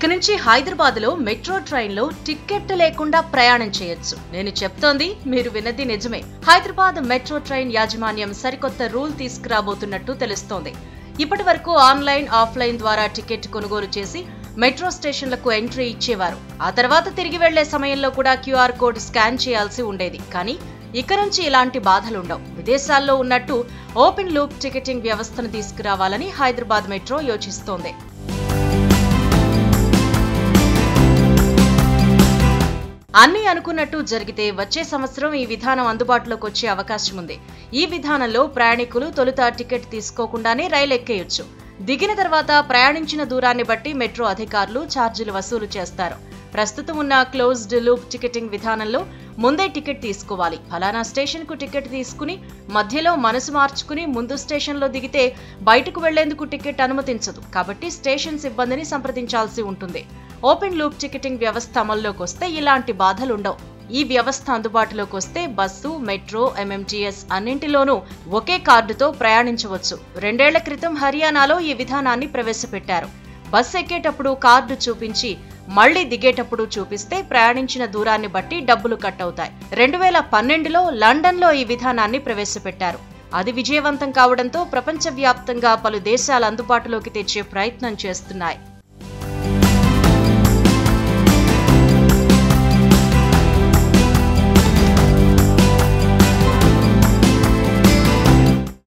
ఇక నుంచి హైదరాబాద్ లో మెట్రో ట్రైన్ లో టికెట్ లేకుండా ప్రయాణం చేయొచ్చు. నేను చెప్తోంది మీరు విన్నది నిజమే. హైదరాబాద్ మెట్రో ట్రైన్ యాజమాన్యం సరికొత్త రూల్ తీసుకురాబోతున్నట్టు తెలుస్తోంది. ఇప్పటి వరకు ఆన్లైన్, ఆఫ్లైన్ ద్వారా టికెట్ కొనుగోలు చేసి మెట్రో స్టేషన్లకు ఎంట్రీ ఇచ్చేవారు. ఆ తర్వాత తిరిగి వెళ్లే సమయంలో కూడా క్యూఆర్ కోడ్ స్కాన్ చేయాల్సి ఉండేది. కానీ ఇక నుంచి ఇలాంటి బాధలుండవు. విదేశాల్లో ఉన్నట్టు ఓపెన్ లూప్ టికెటింగ్ వ్యవస్థను తీసుకురావాలని హైదరాబాద్ మెట్రో యోచిస్తోంది. అన్నీ అనుకున్నట్టు జరిగితే వచ్చే సంవత్సరం ఈ విధానం అందుబాటులోకి వచ్చే అవకాశం ఉంది. ఈ విధానంలో ప్రయాణికులు తొలుత టికెట్ తీసుకోకుండానే రైలు ఎక్కేయొచ్చు. దిగిన తర్వాత ప్రయాణించిన దూరాన్ని బట్టి మెట్రో అధికారులు ఛార్జీలు వసూలు చేస్తారు. ప్రస్తుతం ఉన్న క్లోజ్డ్ లూప్ టికెటింగ్ విధానంలో ముందే టికెట్ తీసుకోవాలి. ఫలానా స్టేషన్ కు టికెట్ తీసుకుని మధ్యలో మనసు మార్చుకుని ముందు స్టేషన్లో దిగితే బయటకు వెళ్లేందుకు టికెట్ అనుమతించదు. కాబట్టి స్టేషన్ సిబ్బందిని సంప్రదించాల్సి ఉంటుంది. ఓపెన్ లూప్ టికెటింగ్ వ్యవస్థ అమల్లోకి వస్తే ఇలాంటి బాధలుండవు. ఈ వ్యవస్థ అందుబాటులోకి వస్తే బస్సు, మెట్రో, ఎంఎంటీఎస్ అన్నింటిలోనూ ఒకే కార్డుతో ప్రయాణించవచ్చు. 2 ఏళ్ల క్రితం హర్యానాలో ఈ విధానాన్ని ప్రవేశపెట్టారు. బస్సు ఎక్కేటప్పుడు కార్డు చూపించి మళ్లీ దిగేటప్పుడు చూపిస్తే ప్రయాణించిన దూరాన్ని బట్టి డబ్బులు కట్ అవుతాయి. 2012లో లండన్లో ఈ విధానాన్ని ప్రవేశపెట్టారు. అది విజయవంతం కావడంతో ప్రపంచవ్యాప్తంగా పలు దేశాలు అందుబాటులోకి తెచ్చే ప్రయత్నం చేస్తున్నాయి.